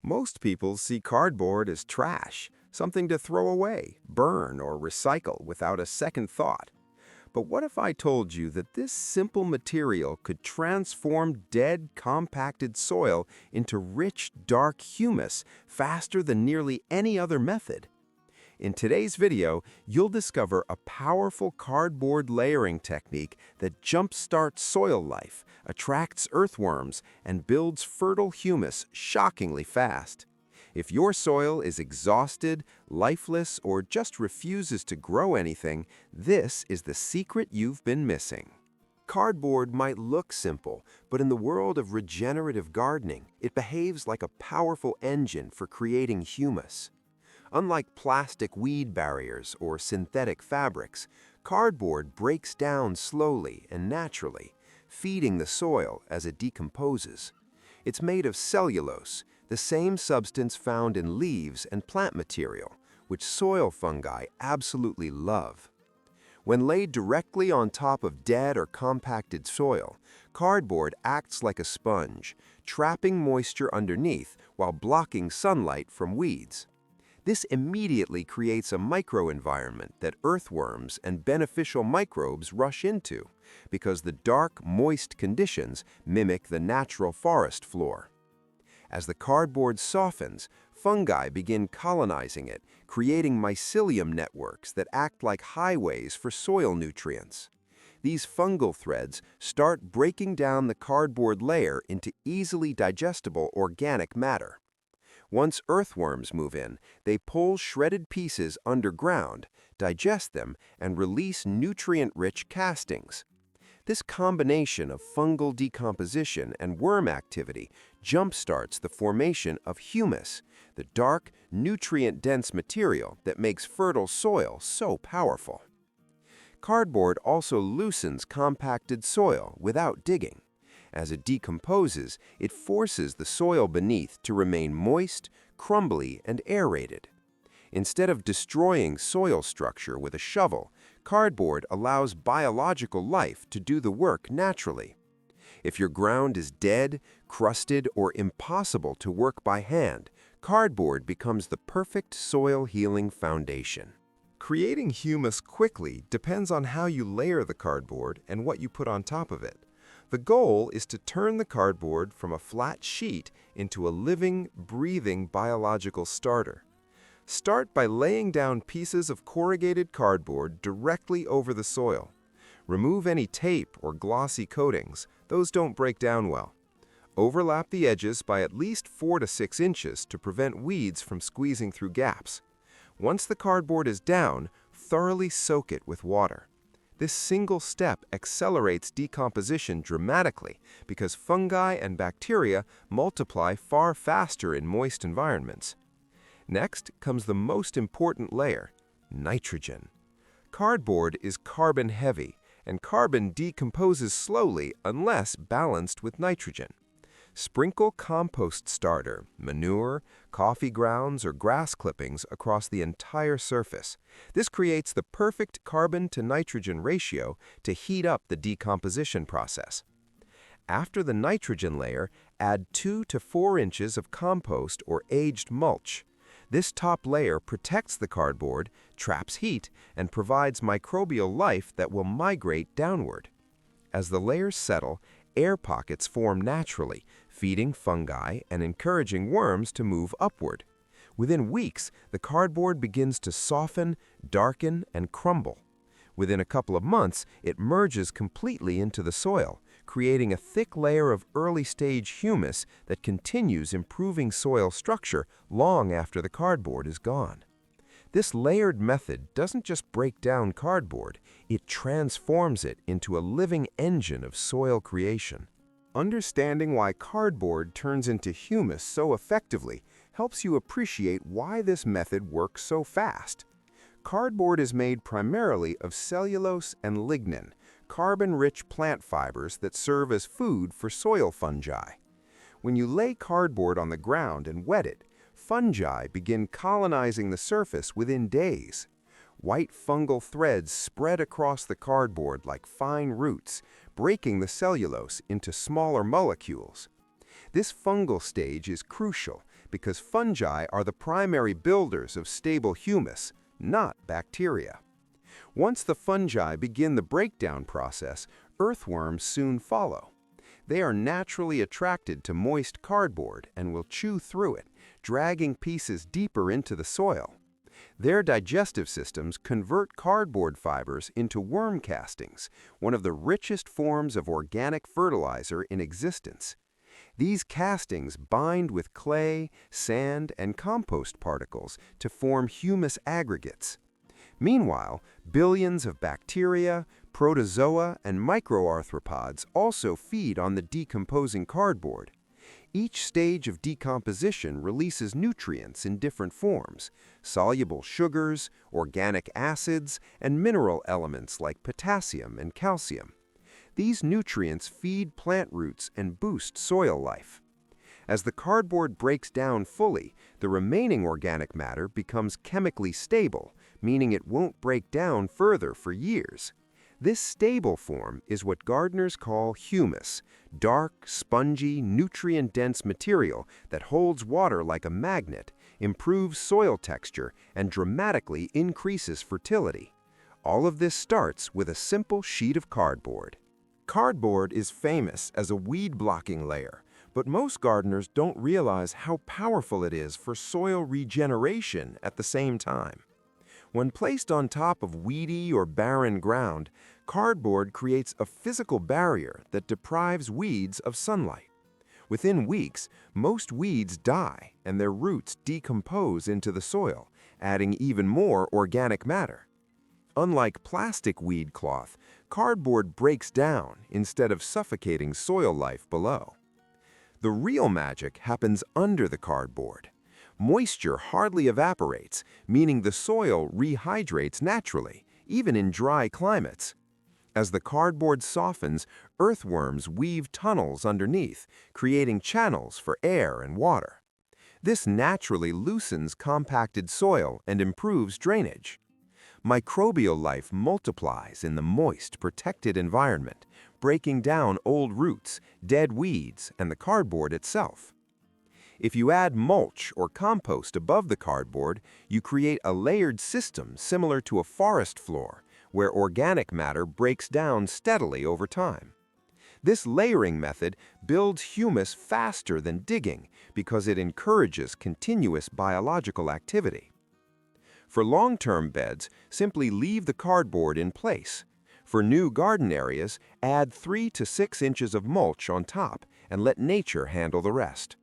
Most people see cardboard as trash, something to throw away, burn, or recycle without a second thought. But what if I told you that this simple material could transform dead, compacted soil into rich, dark humus faster than nearly any other method? In today's video, you'll discover a powerful cardboard layering technique that jumpstarts soil life, attracts earthworms, and builds fertile humus shockingly fast. If your soil is exhausted, lifeless, or just refuses to grow anything, this is the secret you've been missing. Cardboard might look simple, but in the world of regenerative gardening, it behaves like a powerful engine for creating humus. Unlike plastic weed barriers or synthetic fabrics, cardboard breaks down slowly and naturally, feeding the soil as it decomposes. It's made of cellulose, the same substance found in leaves and plant material, which soil fungi absolutely love. When laid directly on top of dead or compacted soil, cardboard acts like a sponge, trapping moisture underneath while blocking sunlight from weeds. This immediately creates a microenvironment that earthworms and beneficial microbes rush into, because the dark, moist conditions mimic the natural forest floor. As the cardboard softens, fungi begin colonizing it, creating mycelium networks that act like highways for soil nutrients. These fungal threads start breaking down the cardboard layer into easily digestible organic matter. Once earthworms move in, they pull shredded pieces underground, digest them, and release nutrient-rich castings. This combination of fungal decomposition and worm activity jumpstarts the formation of humus, the dark, nutrient-dense material that makes fertile soil so powerful. Cardboard also loosens compacted soil without digging. As it decomposes, it forces the soil beneath to remain moist, crumbly, and aerated. Instead of destroying soil structure with a shovel, cardboard allows biological life to do the work naturally. If your ground is dead, crusted, or impossible to work by hand, cardboard becomes the perfect soil-healing foundation. Creating humus quickly depends on how you layer the cardboard and what you put on top of it. The goal is to turn the cardboard from a flat sheet into a living, breathing biological starter. Start by laying down pieces of corrugated cardboard directly over the soil. Remove any tape or glossy coatings; those don't break down well. Overlap the edges by at least 4 to 6 inches to prevent weeds from squeezing through gaps. Once the cardboard is down, thoroughly soak it with water. This single step accelerates decomposition dramatically because fungi and bacteria multiply far faster in moist environments. Next comes the most important layer, nitrogen. Cardboard is carbon-heavy, and carbon decomposes slowly unless balanced with nitrogen. Sprinkle compost starter, manure, coffee grounds, or grass clippings across the entire surface. This creates the perfect carbon-to-nitrogen ratio to heat up the decomposition process. After the nitrogen layer, add 2 to 4 inches of compost or aged mulch. This top layer protects the cardboard, traps heat, and provides microbial life that will migrate downward. As the layers settle, air pockets form naturally, feeding fungi and encouraging worms to move upward. Within weeks, the cardboard begins to soften, darken, and crumble. Within a couple of months, it merges completely into the soil, creating a thick layer of early-stage humus that continues improving soil structure long after the cardboard is gone. This layered method doesn't just break down cardboard, it transforms it into a living engine of soil creation. Understanding why cardboard turns into humus so effectively helps you appreciate why this method works so fast. Cardboard is made primarily of cellulose and lignin, carbon-rich plant fibers that serve as food for soil fungi. When you lay cardboard on the ground and wet it, fungi begin colonizing the surface within days. White fungal threads spread across the cardboard like fine roots, breaking the cellulose into smaller molecules. This fungal stage is crucial because fungi are the primary builders of stable humus, not bacteria. Once the fungi begin the breakdown process, earthworms soon follow. They are naturally attracted to moist cardboard and will chew through it, dragging pieces deeper into the soil. Their digestive systems convert cardboard fibers into worm castings, one of the richest forms of organic fertilizer in existence. These castings bind with clay, sand, and compost particles to form humus aggregates. Meanwhile, billions of bacteria, protozoa, and microarthropods also feed on the decomposing cardboard. Each stage of decomposition releases nutrients in different forms: soluble sugars, organic acids, and mineral elements like potassium and calcium. These nutrients feed plant roots and boost soil life. As the cardboard breaks down fully, the remaining organic matter becomes chemically stable, meaning it won't break down further for years. This stable form is what gardeners call humus, dark, spongy, nutrient-dense material that holds water like a magnet, improves soil texture, and dramatically increases fertility. All of this starts with a simple sheet of cardboard. Cardboard is famous as a weed-blocking layer, but most gardeners don't realize how powerful it is for soil regeneration at the same time. When placed on top of weedy or barren ground, cardboard creates a physical barrier that deprives weeds of sunlight. Within weeks, most weeds die and their roots decompose into the soil, adding even more organic matter. Unlike plastic weed cloth, cardboard breaks down instead of suffocating soil life below. The real magic happens under the cardboard. Moisture hardly evaporates, meaning the soil rehydrates naturally, even in dry climates. As the cardboard softens, earthworms weave tunnels underneath, creating channels for air and water. This naturally loosens compacted soil and improves drainage. Microbial life multiplies in the moist, protected environment, breaking down old roots, dead weeds, and the cardboard itself. If you add mulch or compost above the cardboard, you create a layered system similar to a forest floor, where organic matter breaks down steadily over time. This layering method builds humus faster than digging because it encourages continuous biological activity. For long-term beds, simply leave the cardboard in place. For new garden areas, add 3 to 6 inches of mulch on top and let nature handle the rest.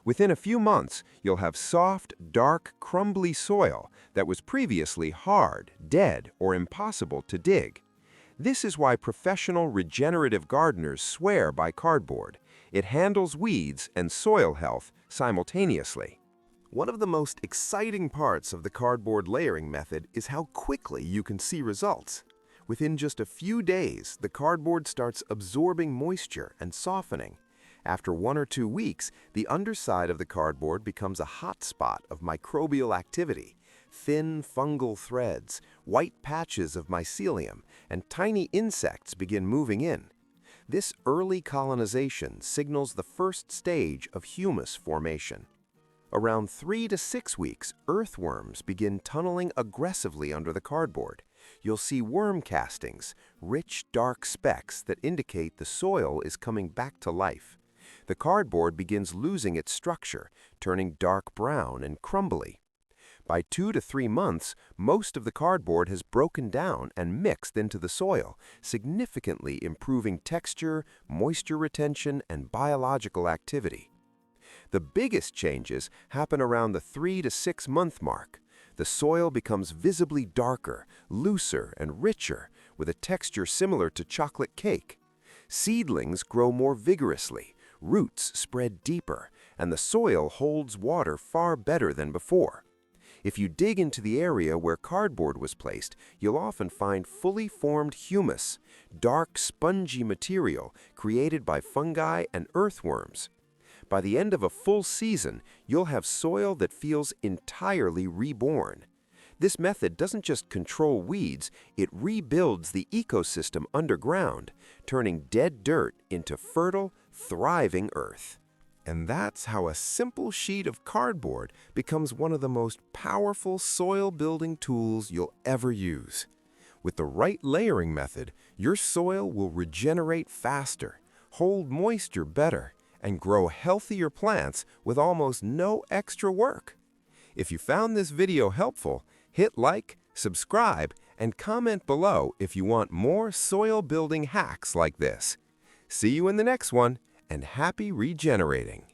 Within a few months, you'll have soft, dark, crumbly soil that was previously hard, dead, or impossible to dig. This is why professional regenerative gardeners swear by cardboard. It handles weeds and soil health simultaneously. One of the most exciting parts of the cardboard layering method is how quickly you can see results. Within just a few days, the cardboard starts absorbing moisture and softening. After 1 or 2 weeks, the underside of the cardboard becomes a hot spot of microbial activity. Thin fungal threads, white patches of mycelium, and tiny insects begin moving in. This early colonization signals the first stage of humus formation. Around 3 to 6 weeks, earthworms begin tunneling aggressively under the cardboard. You'll see worm castings, rich dark specks that indicate the soil is coming back to life. The cardboard begins losing its structure, turning dark brown and crumbly. By 2 to 3 months, most of the cardboard has broken down and mixed into the soil, significantly improving texture, moisture retention, and biological activity. The biggest changes happen around the 3 to 6 month mark. The soil becomes visibly darker, looser, and richer, with a texture similar to chocolate cake. Seedlings grow more vigorously, roots spread deeper, and the soil holds water far better than before. If you dig into the area where cardboard was placed, you'll often find fully formed humus, dark, spongy material created by fungi and earthworms. By the end of a full season, you'll have soil that feels entirely reborn. This method doesn't just control weeds, it rebuilds the ecosystem underground, turning dead dirt into fertile, thriving earth. And that's how a simple sheet of cardboard becomes one of the most powerful soil-building tools you'll ever use. With the right layering method, your soil will regenerate faster, hold moisture better, and grow healthier plants with almost no extra work. If you found this video helpful, hit like, subscribe, and comment below if you want more soil-building hacks like this. See you in the next one, and happy regenerating!